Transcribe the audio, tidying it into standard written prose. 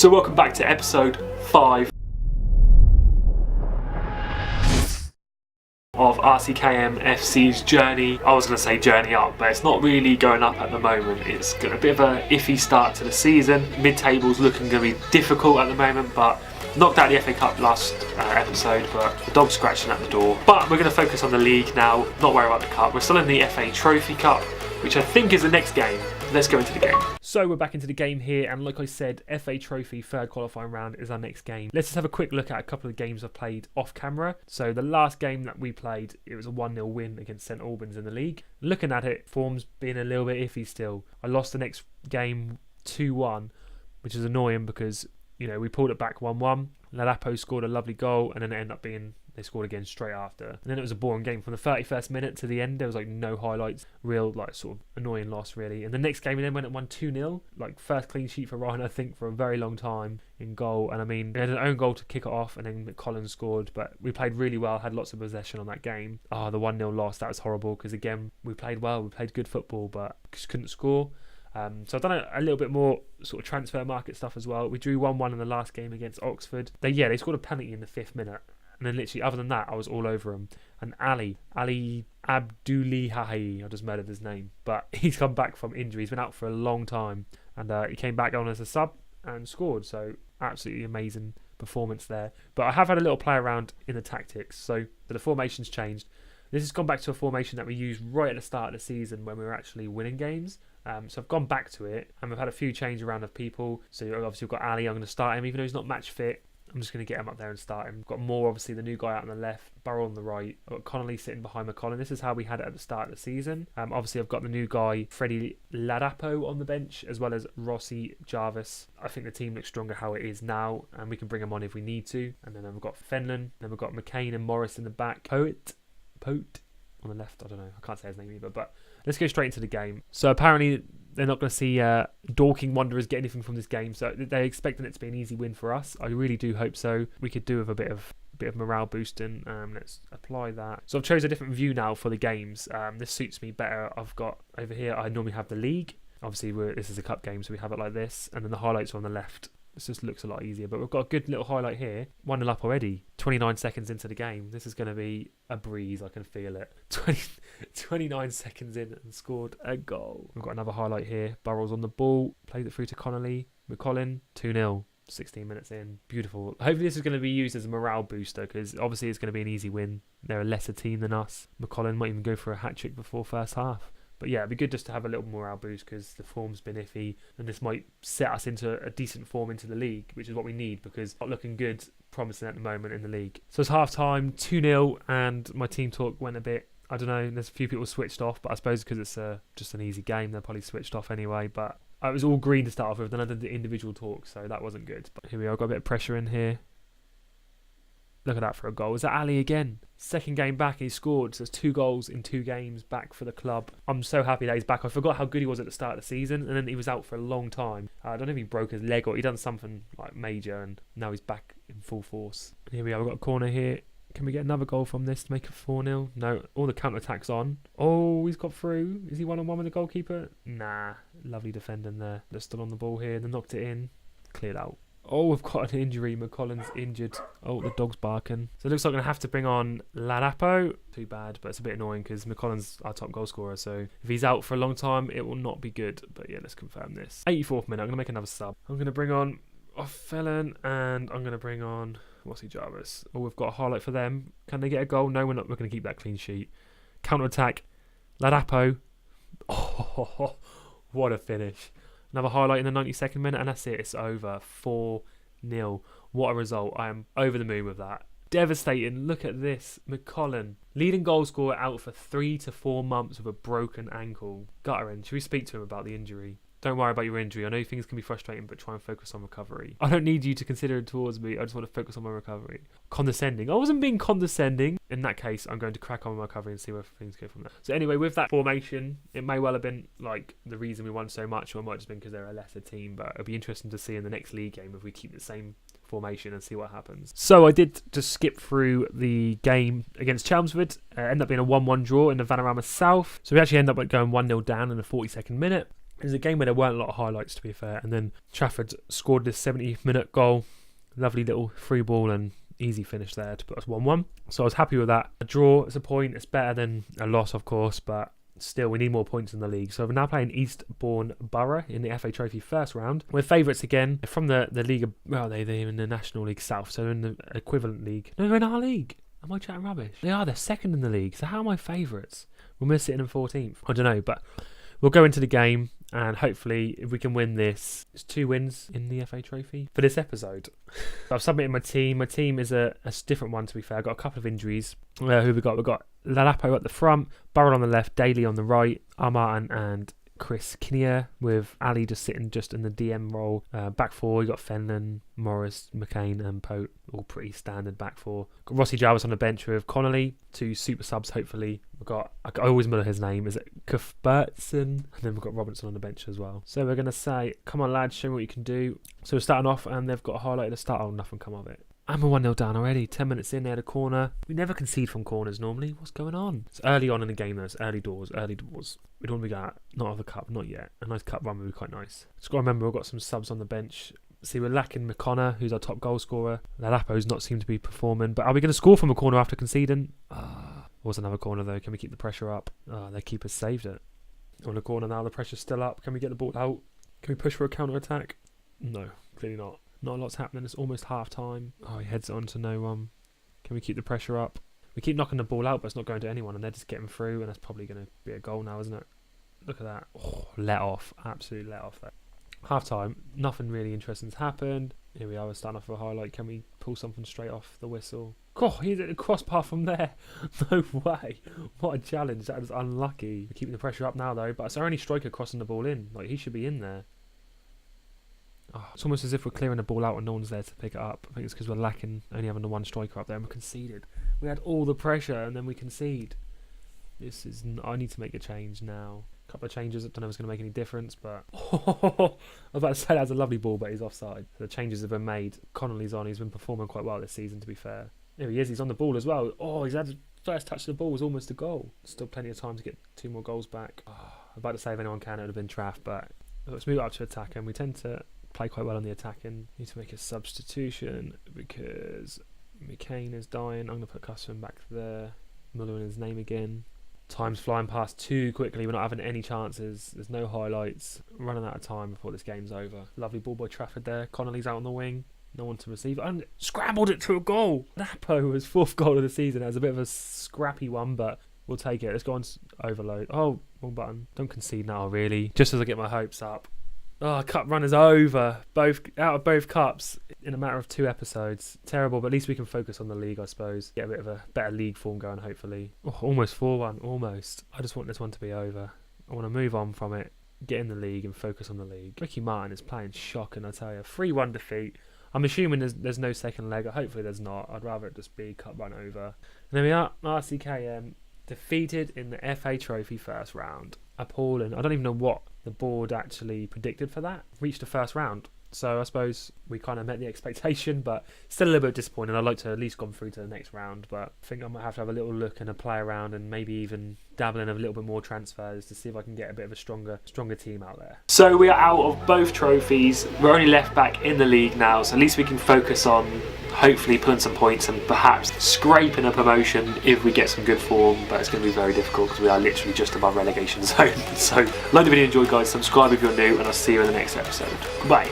So welcome back to episode 5 of RCKM FC's journey. I was going to say journey up, but it's not really going up at the moment. It's got a bit of a iffy start to the season. Mid-table's looking going to be difficult at the moment, but knocked out the FA Cup last episode, but the dog's scratching at the door. But we're going to focus on the league now, not worry about the cup. We're still in the FA Trophy Cup, which I think is the next game. Let's go into the game. So we're back into the game here, and like I said, FA Trophy third qualifying round is our next game. Let's just have a quick look at a couple of games I've played off camera. So the last game that we played, it was a 1-0 win against St Albans in the league. Looking at it, form's been a little bit iffy still. I lost the next game 2-1, which is annoying because, you know, we pulled it back 1-1. Ladapo scored a lovely goal, and then it ended up being they scored again straight after. And then it was a boring game from the 31st minute to the end. There was like no highlights. Real like sort of annoying loss really. And the next game we then went at 1-2-0. Like first clean sheet for Ryan I think for a very long time in goal. And I mean, we had an own goal to kick it off, and then Collins scored. But we played really well, had lots of possession on that game. The 1-0 loss, that was horrible because again, we played well, we played good football, but just couldn't score. So I've done a little bit more sort of transfer market stuff as well. We drew 1-1 in the last game against Oxford. They scored a penalty in the 5th minute. And then literally, other than that, I was all over him. And Ali Abdulihahi, I just murdered his name. But he's come back from injury. He's been out for a long time. And he came back on as a sub and scored. So absolutely amazing performance there. But I have had a little play around in the tactics. So the formation's changed. This has gone back to a formation that we used right at the start of the season when we were actually winning games. So I've gone back to it. And we've had a few change around of people. So obviously we've got Ali. I'm going to start him even though he's not match fit. I'm just going to get him up there and start him. Got Moore, obviously, the new guy out on the left. Burrell on the right. I've got Connolly sitting behind McCollin. This is how we had it at the start of the season. Obviously, I've got the new guy, Freddie Ladapo, on the bench, as well as Rossi Jarvis. I think the team looks stronger how it is now, and we can bring him on if we need to. And then we've got Fenlon. Then we've got McCain and Morris in the back. Pote on the left. I don't know. I can't say his name either. But let's go straight into the game. So apparently they're not going to see Dorking Wanderers get anything from this game, so they're expecting it to be an easy win for us. I really do hope so. We could do with a bit of morale boosting. Let's apply that. So I've chosen a different view now for the games. This suits me better. I've got over here, I normally have the league. Obviously this is a cup game, so we have it like this, and then the highlights are on the left. This just looks a lot easier, but we've got a good little highlight here. 1-0 up already, 29 seconds into the game. This is going to be a breeze, I can feel it. 29 seconds in and scored a goal. We've got another highlight here. Burrell's on the ball, played it through to Connolly. McCollin, 2-0, 16 minutes in. Beautiful. Hopefully this is going to be used as a morale booster because obviously it's going to be an easy win. They're a lesser team than us. McCollin might even go for a hat-trick before first half. But yeah, it'd be good just to have a little morale boost because the form's been iffy, and this might set us into a decent form into the league, which is what we need because not looking good, promising at the moment in the league. So it's half time, 2-0, and my team talk went a bit, I don't know, there's a few people switched off, but I suppose because it's just an easy game, they're probably switched off anyway. But I was all green to start off with, then I did the individual talk, so that wasn't good. But here we are, got a bit of pressure in here. Look at that for a goal. Is that Ali again? Second game back, he scored. So there's 2 goals in 2 games back for the club. I'm so happy that he's back. I forgot how good he was at the start of the season, and then he was out for a long time. I don't know if he broke his leg or he done something like major, and now he's back in full force. And here we are. We've got a corner here. Can we get another goal from this to make it 4-0? No, all the counter-attacks on. Oh, he's got through. Is he 1-on-1 with the goalkeeper? Nah, lovely defending there. They're still on the ball here. They knocked it in. Cleared out. Oh, we've got an injury. McCollin's injured. Oh, the dog's barking. So it looks like I'm going to have to bring on Ladapo. Too bad, but it's a bit annoying because McCollin's our top goal scorer. So if he's out for a long time, it will not be good. But yeah, let's confirm this. 84th minute. I'm going to make another sub. I'm going to bring on Felon, and I'm going to bring on Rossi Jarvis. Oh, we've got a highlight for them. Can they get a goal? No, we're not. We're going to keep that clean sheet. Counter-attack. Ladapo. Oh, what a finish. Another highlight in the 92nd minute, and that's it. It's over. 4-0. What a result. I am over the moon with that. Devastating. Look at this. McCollin, leading goal scorer, out for 3 to 4 months with a broken ankle. Guttering. Should we speak to him about the injury? Don't worry about your injury. I know things can be frustrating, but try and focus on recovery. I don't need you to consider it towards me. I just want to focus on my recovery. Condescending. I wasn't being condescending. In that case, I'm going to crack on with my recovery and see where things go from there. So anyway, with that formation, it may well have been like the reason we won so much, or it might have just been because they're a lesser team, but it'll be interesting to see in the next league game if we keep the same formation and see what happens. So I did just skip through the game against Chelmsford. Ended up being a 1-1 draw in the Vanarama South. So we actually ended up going 1-0 down in the 42nd minute. It was a game where there weren't a lot of highlights, to be fair, and then Trafford scored this 70th-minute goal. Lovely little free ball and easy finish there to put us 1-1. So I was happy with that. A draw is a point. It's better than a loss, of course, but still, we need more points in the league. So we're now playing Eastbourne Borough in the FA Trophy first round. We're favourites again from the league. Well, they're in the National League South, so they're in the equivalent league. No, they're in our league. Am I chatting rubbish? They are. They're second in the league. So how am I favourites when we're sitting in 14th? I don't know, but we'll go into the game, and hopefully, if we can win this, it's 2 wins in the FA Trophy for this episode. I've submitted my team. My team is a different one, to be fair. I've got a couple of injuries. Who have we got? We've got Lalapo at the front, Burrell on the left, Daly on the right, Amar and Chris Kinnear, with Ali just sitting just in the DM role. Back four, we got Fenlon, Morris, McCain and Pope, all pretty standard back four. Got Rossi Jarvis on the bench with Connolly, 2 super subs hopefully. We've got, I always remember his name, is it Cuthbertson? And then we've got Robinson on the bench as well. So we're going to say, come on lads, show me what you can do. So we're starting off and they've got a highlight at the start. Oh, nothing come of it. And we're 1-0 down already. 10 minutes in, they had a corner. We never concede from corners normally. What's going on? It's early on in the game though. It's early doors. We don't want to be going, not of a cup, not yet. A nice cup run would be quite nice. Just got to remember we've got some subs on the bench. See, we're lacking McConnor, who's our top goal scorer. Lalapo's not seemed to be performing. But are we going to score from a corner after conceding? Was another corner though. Can we keep the pressure up? Their keeper saved it. On the corner now, the pressure's still up. Can we get the ball out? Can we push for a counter attack? No, clearly not. Not a lot's happening. It's almost half time. Oh, he heads it on to no one. Can we keep the pressure up? We keep knocking the ball out, but it's not going to anyone, and they're just getting through, and that's probably going to be a goal now, isn't it? Look at that. Oh, let off. Absolutely let off there. Half time. Nothing really interesting's happened. Here we are. We're starting off with a highlight. Can we pull something straight off the whistle? Oh, he hit a crossbar from there. No way. What a challenge. That was unlucky. We're keeping the pressure up now, though, but it's our only striker crossing the ball in. Like, he should be in there. Oh, it's almost as if we're clearing the ball out and no one's there to pick it up. I think it's because we're lacking only having the one striker up there and we conceded. We had all the pressure and then we concede. I need to make a change now. A couple of changes. I don't know if it's going to make any difference, but I was about to say that's a lovely ball, but he's offside. So the changes have been made. Connolly's on. He's been performing quite well this season, to be fair. There he is. He's on the ball as well. Oh, he's had his first touch of the ball was almost a goal. Still plenty of time to get 2 more goals back. I'm about to say if anyone can, it would have been Traff, but let's move up to attack, and we tend to play quite well on the attacking. Need to make a substitution because McCain is dying. I'm going to put Custom back there. Muller in his name again. Time's flying past too quickly. We're not having any chances. There's no highlights. Running out of time before this game's over. Lovely ball by Trafford there. Connolly's out on the wing. No one to receive. And scrambled it to a goal. Napo was 4th goal of the season. It was a bit of a scrappy one, but we'll take it. Let's go on overload. Oh, wrong button. Don't concede now, really. Just as I get my hopes up. Oh, cup run is over. Out of both cups in a matter of 2 episodes. Terrible, but at least we can focus on the league, I suppose. Get a bit of a better league form going, hopefully. Oh, almost 4-1, almost. I just want this one to be over. I want to move on from it, get in the league and focus on the league. Ricky Martin is playing shocking, I tell you. 3-1 defeat. I'm assuming there's no second leg. Hopefully there's not. I'd rather it just be cup run over. And there we are. RCKM defeated in the FA Trophy first round. Appalling. I don't even know what the board actually predicted for that. Reached the first round. So I suppose we kind of met the expectation, but still a little bit disappointed. I'd like to at least gone through to the next round, but I think I might have to have a little look and a play around and maybe even dabble in a little bit more transfers to see if I can get a bit of a stronger team out there. So we are out of both trophies. We're only left back in the league now, so at least we can focus on hopefully pulling some points and perhaps scraping a promotion if we get some good form, but it's going to be very difficult because we are literally just above relegation zone. So, like the video enjoyed guys, subscribe if you're new, and I'll see you in the next episode. Goodbye.